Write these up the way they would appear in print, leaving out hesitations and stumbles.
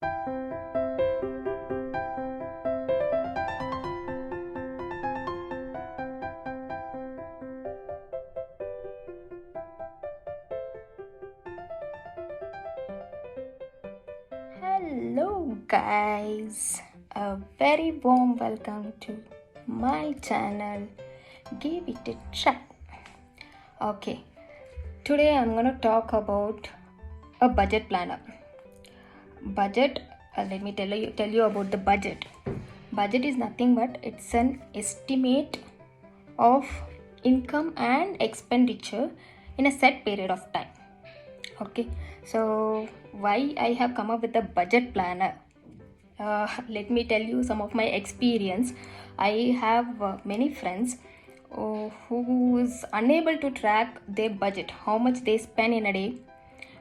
Hello, guys, a very warm welcome to my channel. Give it a try. Okay, today I'm going to talk about a budget planner. Budget, let me tell you about the budget. Budget is nothing but it's an estimate of income and expenditure in a set period of time. Okay, so why I have come up with a budget planner? Let me tell you some of my experience. I have many friends who is unable to track their budget, how much they spend in a day,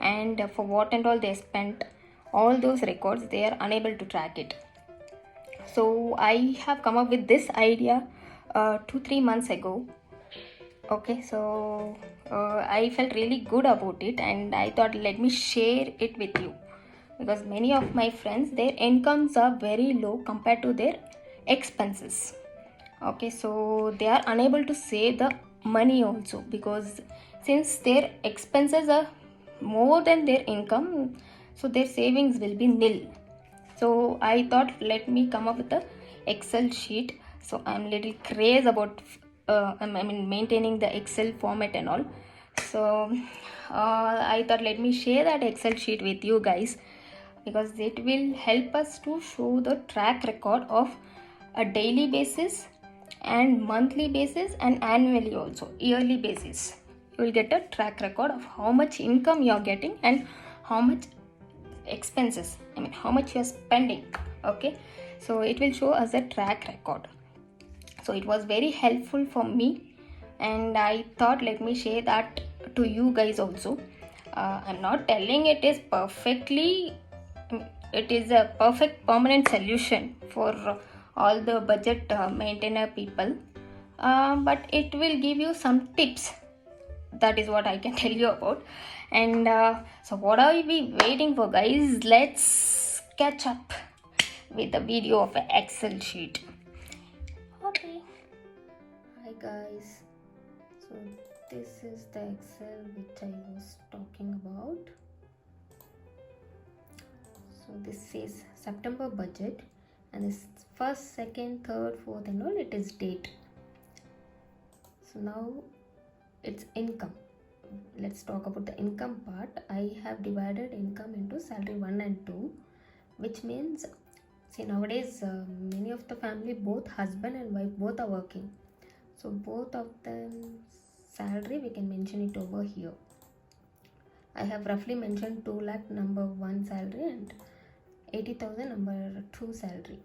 and for what and all they spent. All those records they are unable to track it. So I have come up with this idea 2-3 months ago. Okay, so I felt really good about it, and I thought let me share it with you, because many of my friends their incomes are very low compared to their expenses. Okay, so they are unable to save the money also, because since their expenses are more than their income, so their savings will be nil. So I thought let me come up with a Excel sheet. So I'm little crazy about maintaining the Excel format and all. So I thought let me share that Excel sheet with you guys, because it will help us to show the track record of a daily basis and monthly basis and annually also yearly basis. You will get a track record of how much income you are getting and how much expenses, how much you are spending. Okay, so it will show us a track record. So it was very helpful for me, and I thought let me share that to you guys also. I'm not telling it is perfectly, it is a perfect permanent solution for all the budget maintainer people, but it will give you some tips. That is what I can tell you about. And so what are we waiting for, guys? Let's catch up with the video of an Excel sheet. Okay, hi guys, so this is the Excel which I was talking about. So this says September budget, and this first, second, third, fourth and all, it is date. So now it's income. Let's talk about the income part. I have divided income into salary 1 and 2, which means, see, nowadays many of the family, both husband and wife, both are working. So both of them salary we can mention it over here. I have roughly mentioned 2 lakh number 1 salary and 80,000 number 2 salary.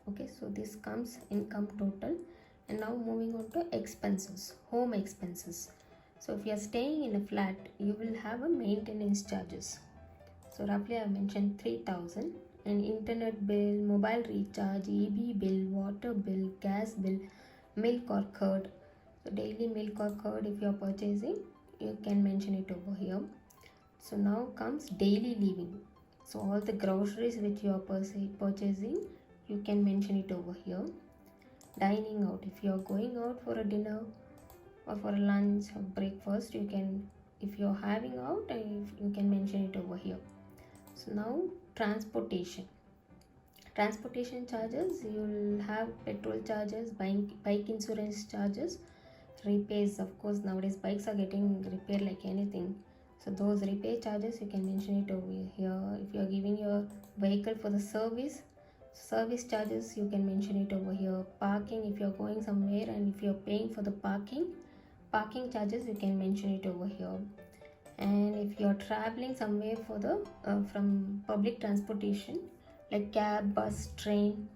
Okay, so this comes income total. And now moving on to expenses, home expenses. So if you are staying in a flat, you will have a maintenance charges. So roughly I have mentioned 3,000, and internet bill, mobile recharge, EB bill, water bill, gas bill, milk or curd. So daily milk or curd if you are purchasing, you can mention it over here. So now comes daily living. So all the groceries which you are purchasing, you can mention it over here. Dining out, if you are going out for a dinner or for a lunch or breakfast, you can, if you are having out, you can mention it over here. So now transportation charges, you will have petrol charges, bike insurance charges, repairs. Of course, nowadays bikes are getting repaired like anything, so those repair charges you can mention it over here. If you are giving your vehicle for the service charges, you can mention it over here. Parking, if you are going somewhere and if you are paying for the parking charges, you can mention it over here. And if you are traveling somewhere for the from public transportation like cab, bus, train,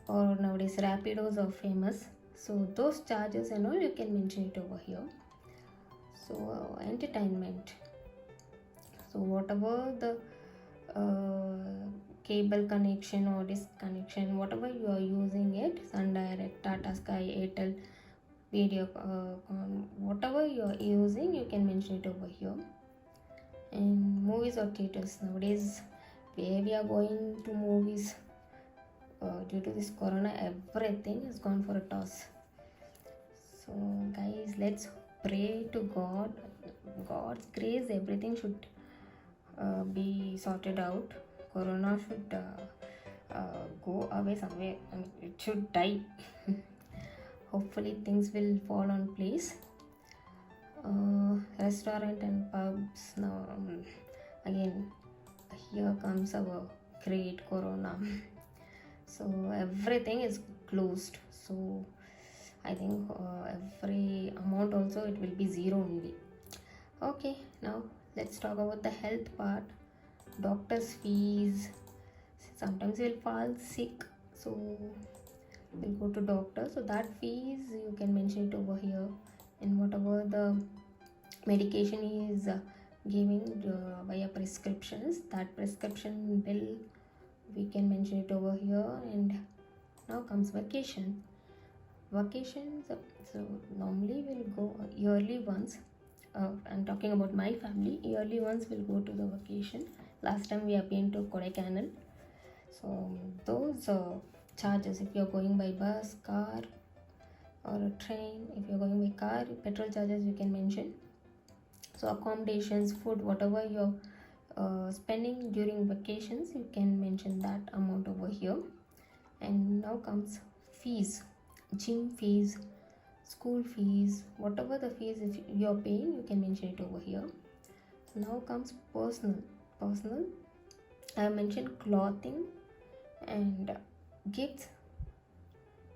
or nowadays rapidos are famous, so those charges and all you can mention it over here. So entertainment, so whatever the cable connection or disconnection, whatever you are using it, Sun Direct, Tata Sky, Airtel, video, whatever you are using, you can mention it over here. And movies or theaters, nowadays where we are going to movies. Due to this corona, everything is gone for a toss. So guys, let's pray to God. God's grace, everything should be sorted out. Corona should go away somewhere. I mean, it should die. Hopefully things will fall on place. Restaurant and pubs now, again here comes our great corona. So everything is closed, so I think every amount also it will be zero only. Okay, now let's talk about the health part. Doctor's fees, sometimes we'll fall sick, so we'll go to doctor, so that fees you can mention it over here. And whatever the medication is giving via prescriptions, that prescription bill we can mention it over here. And now comes vacations. So normally we'll go yearly once. I'm talking about my family. Yearly once we'll go to the vacation. Last time we have been to Kodaikanal. So those charges, if you're going by bus, car or a train, if you're going by car, petrol charges you can mention. So accommodations, food, whatever you're spending during vacations, you can mention that amount over here. And now comes fees, gym fees, school fees, whatever the fees if you're paying, you can mention it over here. So now comes personal. I have mentioned clothing and gifts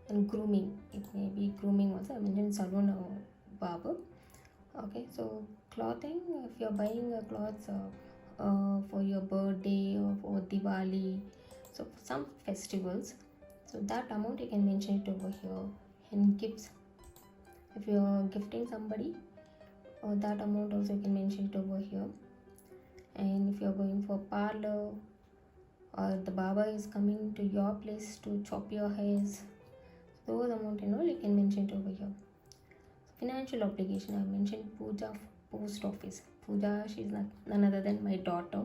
and grooming. It may be grooming also. I mentioned salon or barber. Okay, so clothing, if you're buying clothes for your birthday or for Diwali, so some festivals, so that amount you can mention it over here. And gifts, if you're gifting somebody, that amount also you can mention it over here. And if you're going for parlor, or the barber is coming to your place to chop your hairs, those amount and all you can mention it over here. Financial obligation, I mentioned Pooja, post office. Pooja, she's none other than my daughter.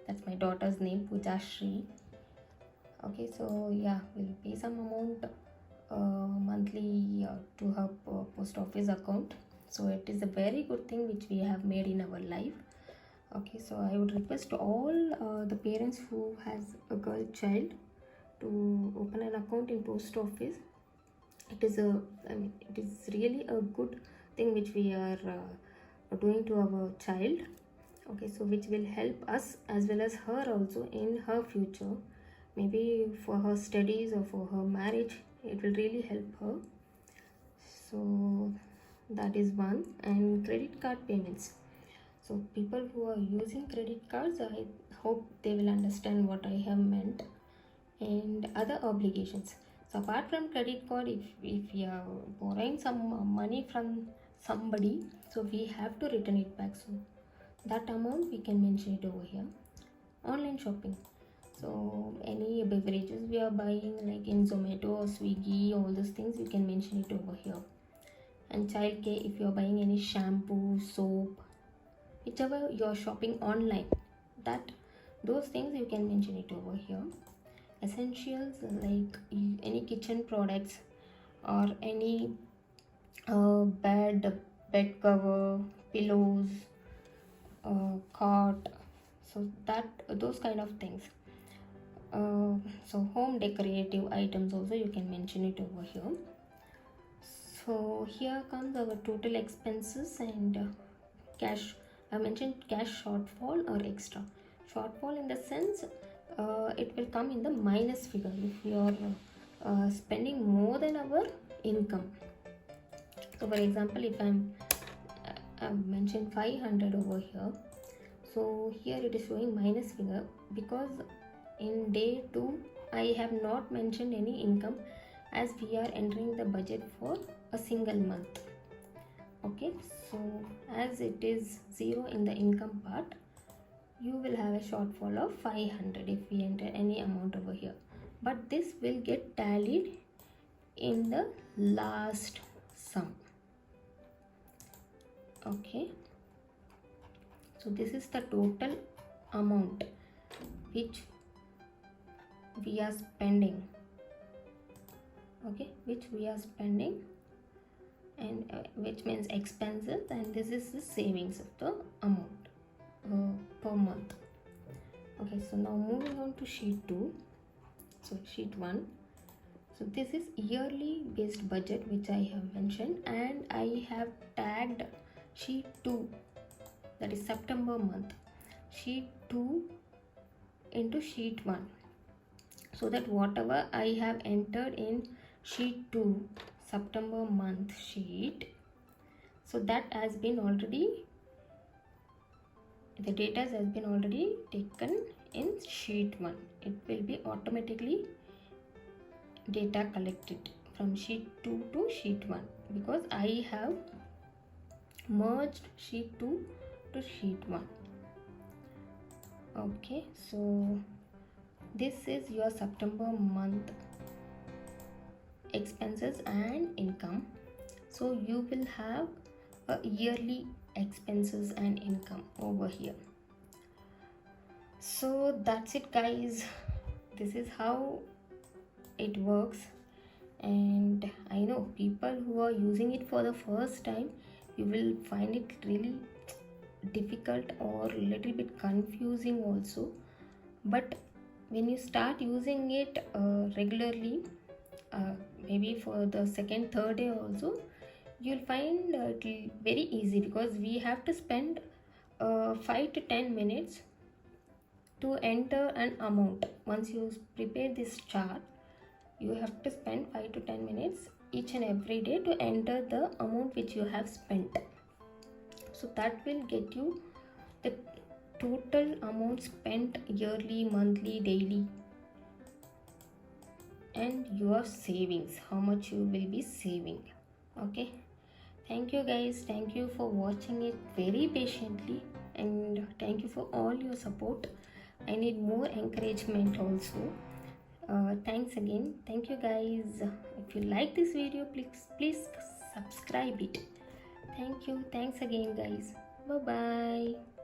That's my daughter's name, Pooja Shri. Okay, so yeah, we'll pay some amount monthly to her post office account. So it is a very good thing which we have made in our life. Okay, so I would request all the parents who has a girl child to open an account in post office. It is it is really a good thing which we are doing to our child. Okay, so which will help us as well as her also in her future, maybe for her studies or for her marriage. It will really help her. So that is one. And credit card payments, so people who are using credit cards, I hope they will understand what I have meant. And other obligations, so apart from credit card, if we are borrowing some money from somebody, so we have to return it back, so that amount we can mention it over here. Online shopping, so any beverages we are buying like in Zomato or Swiggy, all those things you can mention it over here. And childcare, if you are buying any shampoo, soap, whichever you are shopping online, that those things you can mention it over here. Essentials like any kitchen products or any bed cover, pillows, cot, so that those kind of things. So home decorative items also you can mention it over here. So here comes our total expenses and cash. I mentioned cash shortfall or extra. Shortfall in the sense it will come in the minus figure if you are spending more than our income. So for example, if I've mentioned 500 over here, so here it is showing minus figure because in day 2 I have not mentioned any income as we are entering the budget for a single month. Okay, so as it is 0 in the income part, you will have a shortfall of 500 if we enter any amount over here, but this will get tallied in the last sum. Okay, so this is the total amount which we are spending, okay, which we are spending, and which means expenses, and this is the savings of the amount per month. Okay, so now moving on to sheet 2, so sheet 1. So this is yearly based budget which I have mentioned, and I have tagged sheet 2, that is September month, sheet 2 into sheet 1, so that whatever I have entered in sheet 2 September month sheet, so that has been already, the data has been already taken in sheet 1. It will be automatically data collected from sheet 2 to sheet 1 because I have merged sheet 2 to sheet 1. Okay, so this is your September month expenses and income. So you will have a yearly expenses and income over here. So that's it, guys. This is how it works, and I know people who are using it for the first time, you will find it really difficult or a little bit confusing also, but when you start using it regularly, maybe for the second third day also, you'll find it very easy, because we have to spend 5 to 10 minutes to enter an amount. Once you prepare this chart, you have to spend 5 to 10 minutes each and every day to enter the amount which you have spent. So that will get you the total amount spent yearly, monthly, daily, and your savings, how much you will be saving. Okay, thank you guys, thank you for watching it very patiently, and thank you for all your support. I need more encouragement also. Thanks again, thank you guys. If you like this video, please subscribe it. Thank you, thanks again guys. Bye bye.